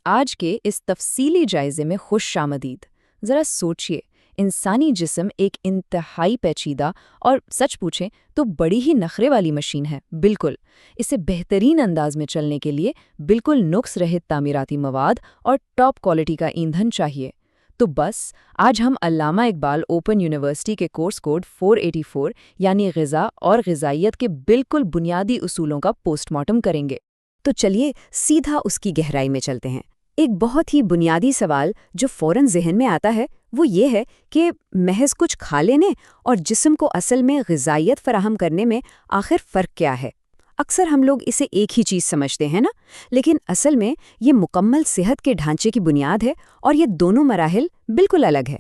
آج کے اس تفصیلی جائزے میں خوش آمدید۔ ذرا سوچئے، انسانی جسم ایک انتہائی پیچیدہ اور سچ پوچھیں تو بڑی ہی نخرے والی مشین ہے، بالکل۔ اسے بہترین انداز میں چلنے کے لیے بالکل نقص رہت تعمیراتی مواد اور ٹاپ کوالٹی کا ایندھن چاہیے۔ تو بس آج ہم علامہ اقبال اوپن یونیورسٹی کے کورس کوڈ 484 یعنی غذا اور غذائیت کے بالکل بنیادی اصولوں کا پوسٹ مارٹم کریں گے۔ تو چلیے سیدھا اس کی گہرائی میں چلتے ہیں۔ ایک بہت ہی بنیادی سوال جو فوراً ذہن میں آتا ہے وہ یہ ہے کہ محض کچھ کھا لینے اور جسم کو اصل میں غذائیت فراہم کرنے میں آخر فرق کیا ہے؟ اکثر ہم لوگ اسے ایک ہی چیز سمجھتے ہیں نا، لیکن اصل میں یہ مکمل صحت کے ڈھانچے کی بنیاد ہے اور یہ دونوں مراحل بالکل الگ ہے۔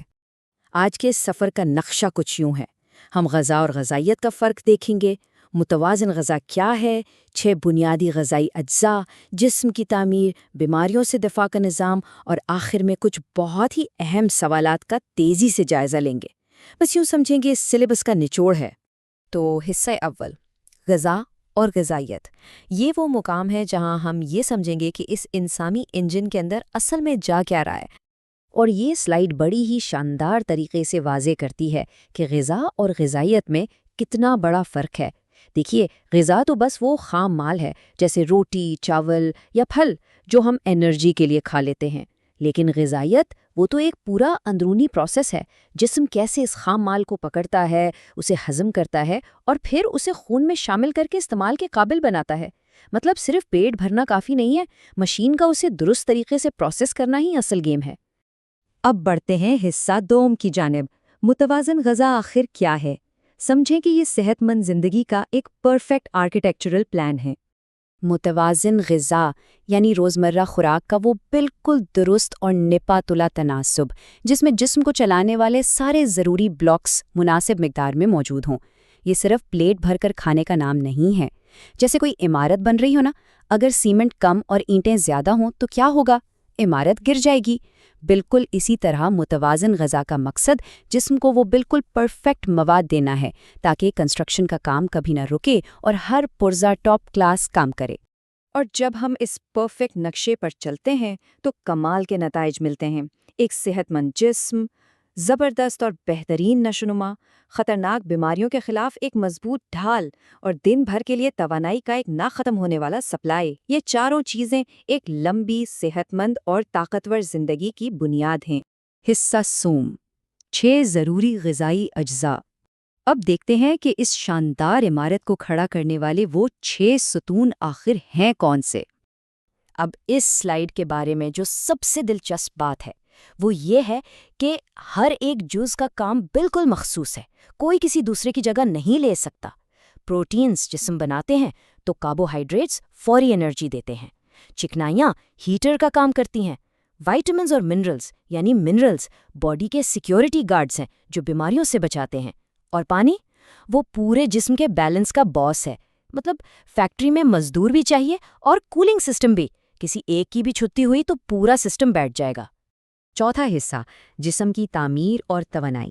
آج کے اس سفر کا نقشہ کچھ یوں ہے۔ ہم غذا اور غذائیت کا فرق دیکھیں گے، متوازن غذا کیا ہے، 6 بنیادی غذائی اجزاء، جسم کی تعمیر، بیماریوں سے دفاع کا نظام، اور آخر میں کچھ بہت ہی اہم سوالات کا تیزی سے جائزہ لیں گے۔ بس یوں سمجھیں گے اس سلیبس کا نچوڑ ہے۔ تو حصہ اول، غذا اور غذائیت۔ یہ وہ مقام ہے جہاں ہم یہ سمجھیں گے کہ اس انسانی انجن کے اندر اصل میں جا کیا رہا ہے۔ اور یہ سلائیڈ بڑی ہی شاندار طریقے سے واضح کرتی ہے کہ غذا اور غذائیت میں کتنا بڑا فرق ہے۔ دیکھیے، غذا تو بس وہ خام مال ہے جیسے روٹی، چاول یا پھل جو ہم انرجی کے لیے کھا لیتے ہیں، لیکن غذائیت وہ تو ایک پورا اندرونی پروسیس ہے۔ جسم کیسے اس خام مال کو پکڑتا ہے، اسے ہضم کرتا ہے اور پھر اسے خون میں شامل کر کے استعمال کے قابل بناتا ہے۔ مطلب صرف پیٹ بھرنا کافی نہیں ہے، مشین کا اسے درست طریقے سے پروسیس کرنا ہی اصل گیم ہے۔ اب بڑھتے ہیں حصہ دوم کی جانب۔ متوازن غذا آخر کیا ہے؟ سمجھیں کہ یہ صحت مند زندگی کا ایک پرفیکٹ آرکیٹیکچرل پلان ہے۔ متوازن غذا یعنی روزمرہ خوراک کا وہ بالکل درست اور نپا تلا تناسب جس میں جسم کو چلانے والے سارے ضروری بلاکس مناسب مقدار میں موجود ہوں۔ یہ صرف پلیٹ بھر کر کھانے کا نام نہیں ہے۔ جیسے کوئی عمارت بن رہی ہو نا، اگر سیمنٹ کم اور اینٹیں زیادہ ہوں تو کیا ہوگا؟ عمارت گر جائے گی۔ بالکل اسی طرح متوازن غذا کا مقصد جسم کو وہ بالکل پرفیکٹ مواد دینا ہے تاکہ کنسٹرکشن کا کام کبھی نہ رکے اور ہر پرزہ ٹاپ کلاس کام کرے۔ اور جب ہم اس پرفیکٹ نقشے پر چلتے ہیں تو کمال کے نتائج ملتے ہیں۔ ایک صحت مند جسم، زبردست اور بہترین نشوونما، خطرناک بیماریوں کے خلاف ایک مضبوط ڈھال، اور دن بھر کے لیے توانائی کا ایک نہ ختم ہونے والا سپلائی۔ یہ چاروں چیزیں ایک لمبی، صحت مند اور طاقتور زندگی کی بنیاد ہیں۔ حصہ سوم، 6 ضروری غذائی اجزاء۔ اب دیکھتے ہیں کہ اس شاندار عمارت کو کھڑا کرنے والے وہ 6 ستون آخر ہیں کون سے۔ اب اس سلائیڈ کے بارے میں جو سب سے دلچسپ بات ہے وہ یہ ہے کہ ہر ایک جز کا کام بالکل مخصوص ہے، کوئی کسی دوسرے کی جگہ نہیں لے سکتا۔ پروٹینز جسم بناتے ہیں تو کاربوہائیڈریٹس فوری انرجی دیتے ہیں، چکنائیاں ہیٹر کا کام کرتی ہیں، وائٹامنز اور منرلز باڈی کے سیکیورٹی گارڈز ہیں جو بیماریوں سے بچاتے ہیں، اور پانی وہ پورے جسم کے بیلنس کا باس ہے۔ مطلب فیکٹری میں مزدور بھی چاہیے اور کولنگ سسٹم بھی، کسی ایک کی بھی چھٹی ہوئی تو پورا سسٹم بیٹھ جائے گا۔ چوتھا حصہ، جسم کی تعمیر اور توانائی۔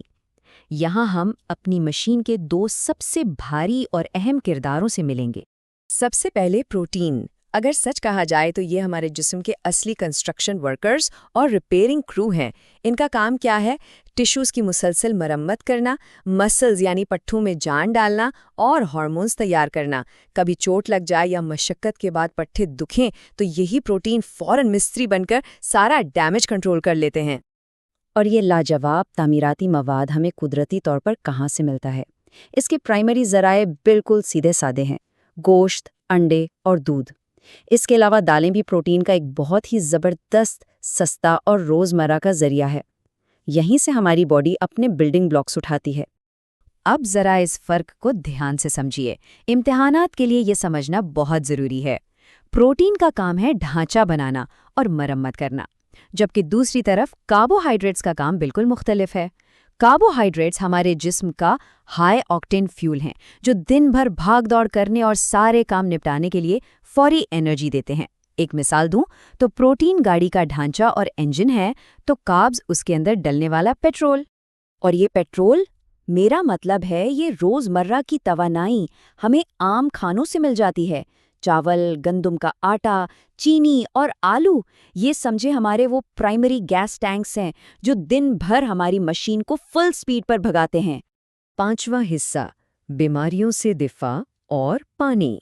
یہاں ہم اپنی مشین کے 2 سب سے بھاری اور اہم کرداروں سے ملیں گے۔ سب سے پہلے پروٹین۔ اگر سچ کہا جائے تو یہ ہمارے جسم کے اصلی کنسٹرکشن ورکرز اور ریپیئرنگ کرو ہیں۔ ان کا کام کیا ہے؟ ٹشوز کی مسلسل مرمت کرنا، مسلز یعنی پٹھوں میں جان ڈالنا اور ہارمونز تیار کرنا۔ کبھی چوٹ لگ جائے یا مشقت کے بعد پٹھے دکھیں تو یہی پروٹین فوراً مستری بن کر سارا ڈیمیج کنٹرول کر لیتے ہیں۔ اور یہ لاجواب تعمیراتی مواد ہمیں قدرتی طور پر کہاں سے ملتا ہے؟ اس کے پرائمری ذرائع بالکل سیدھے سادے ہیں، گوشت، انڈے اور دودھ۔ اس کے علاوہ دالیں بھی پروٹین کا ایک بہت ہی زبردست، سستا اور روزمرہ کا ذریعہ ہے۔ یہیں سے ہماری باڈی اپنے بلڈنگ بلاکس اٹھاتی ہے۔ اب ذرا اس فرق کو دھیان سے سمجھیے، امتحانات کے لیے یہ سمجھنا بہت ضروری ہے۔ پروٹین کا کام ہے ڈھانچہ بنانا اور مرمت کرنا، جبکہ دوسری طرف کاربوہائیڈریٹس کا کام بالکل مختلف ہے۔ کاربوہائیڈریٹس ہمارے جسم کا ہائی آکٹین فیول ہیں جو دن بھر بھاگ دوڑ کرنے اور سارے کام نپٹانے کے لیے فوری انرجی دیتے ہیں۔ ایک مثال دوں تو پروٹین گاڑی کا ڈھانچہ اور انجن ہے، تو کاربز اس کے اندر ڈلنے والا پیٹرول۔ اور یہ پیٹرول، میرا مطلب ہے یہ روزمرہ کی توانائی ہمیں عام کھانوں سے مل جاتی ہے، چاول، گندم کا آٹا، چینی اور آلو، یہ سمجھے ہمارے وہ پرائمری گیس ٹینکس ہیں جو دن بھر ہماری مشین کو فل سپیڈ پر بھگاتے ہیں۔ 5واں حصہ، بیماریوں سے دفاع اور پانی۔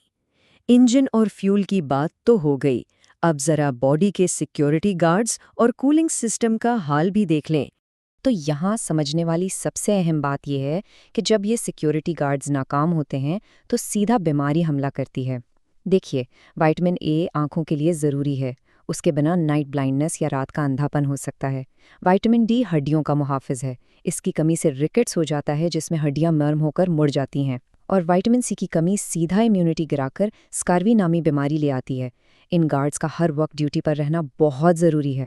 انجن اور فیول کی بات تو ہو گئی، اب ذرا باڈی کے سیکیورٹی گارڈز اور کولنگ سسٹم کا حال بھی دیکھ لیں۔ تو یہاں سمجھنے والی سب سے اہم بات یہ ہے کہ جب یہ سیکیورٹی گارڈز ناکام ہوتے ہیں تو سیدھا بیماری حملہ کرتی ہے۔ دیکھیے، وائٹامن اے آنکھوں کے لیے ضروری ہے، اس کے بنا نائٹ بلائنڈنس یا رات کا اندھا پن ہو سکتا ہے۔ وائٹامن ڈی ہڈیوں کا محافظ ہے، اس کی کمی سے رکٹس ہو جاتا ہے جس میں ہڈیاں نرم ہو کر مڑ جاتی ہیں، اور وائٹامن سی کی کمی سیدھا امیونٹی گرا کر اسکاروی نامی بیماری لے آتی ہے۔ ان گارڈز کا ہر وقت ڈیوٹی پر رہنا بہت ضروری ہے۔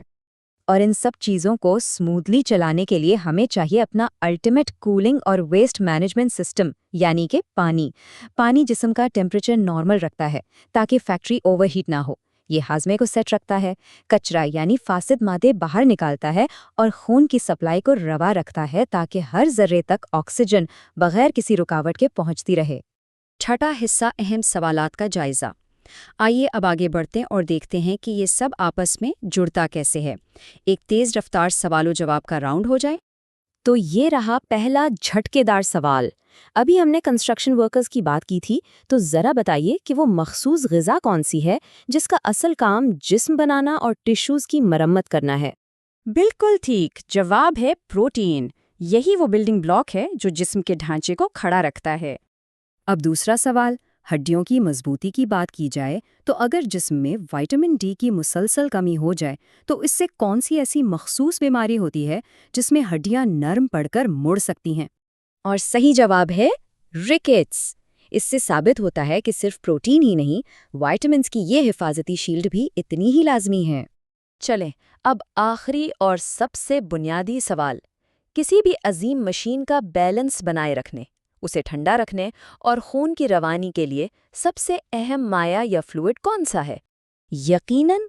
اور ان سب چیزوں کو سموتھلی چلانے کے لیے ہمیں چاہیے اپنا الٹیمیٹ کولنگ اور ویسٹ مینجمنٹ سسٹم، یعنی کہ پانی جسم کا ٹیمپریچر نارمل رکھتا ہے تاکہ فیکٹری اوور ہیٹ نہ ہو۔ یہ ہاضمے کو سیٹ رکھتا ہے، کچرا یعنی فاسد مادے باہر نکالتا ہے، اور خون کی سپلائی کو روا رکھتا ہے تاکہ ہر ذرے تک آکسیجن بغیر کسی رکاوٹ کے پہنچتی رہے۔ 6واں حصہ، اہم سوالات کا جائزہ۔ آئیے اب آگے بڑھتے ہیں اور دیکھتے ہیں کہ یہ سب آپس میں جڑتا کیسے ہے۔ ایک تیز رفتار سوال و جواب کا راؤنڈ ہو جائے۔ تو یہ رہا پہلا جھٹکے دار سوال۔ ابھی ہم نے کنسٹرکشن ورکرز کی بات کی تھی، تو ذرا بتائیے کہ وہ مخصوص غذا کون سی ہے جس کا اصل کام جسم بنانا اور ٹشوز کی مرمت کرنا ہے؟ بالکل ٹھیک، جواب ہے پروٹین۔ یہی وہ بلڈنگ بلاک ہے جو جسم کے ڈھانچے کو کھڑا رکھتا ہے۔ اب دوسرا سوال، ہڈیوں کی مضبوطی کی بات کی جائے تو اگر جسم میں وائٹامن ڈی کی مسلسل کمی ہو جائے تو اس سے کون سی ایسی مخصوص بیماری ہوتی ہے جس میں ہڈیاں نرم پڑ کر مڑ سکتی ہیں؟ اور صحیح جواب ہے رکٹس۔ اس سے ثابت ہوتا ہے کہ صرف پروٹین ہی نہیں، وائٹامنز کی یہ حفاظتی شیلڈ بھی اتنی ہی لازمی ہے۔ چلیں اب آخری اور سب سے بنیادی سوال، کسی بھی عظیم مشین کا بیلنس بنائے رکھنے، اسے ٹھنڈا رکھنے اور خون کی روانی کے لیے سب سے اہم مائع یا فلوئڈ کون سا ہے؟ یقیناً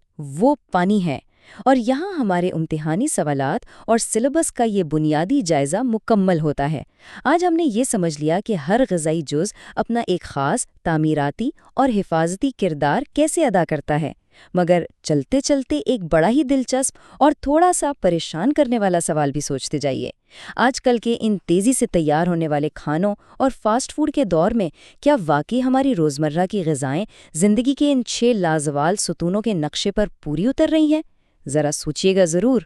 وہ پانی ہے۔ اور یہاں ہمارے امتحانی سوالات اور سلیبس کا یہ بنیادی جائزہ مکمل ہوتا ہے۔ آج ہم نے یہ سمجھ لیا کہ ہر غذائی جز اپنا ایک خاص تعمیراتی اور حفاظتی کردار کیسے ادا کرتا ہے، مگر چلتے چلتے ایک بڑا ہی دلچسپ اور تھوڑا سا پریشان کرنے والا سوال بھی سوچتے جائیے۔ آج کل کے ان تیزی سے تیار ہونے والے کھانوں اور فاسٹ فوڈ کے دور میں کیا واقعی ہماری روزمرہ کی غذائیں زندگی کے ان 6 لازوال ستونوں کے نقشے پر پوری اتر رہی ہیں؟ ذرا سوچیے گا ضرور۔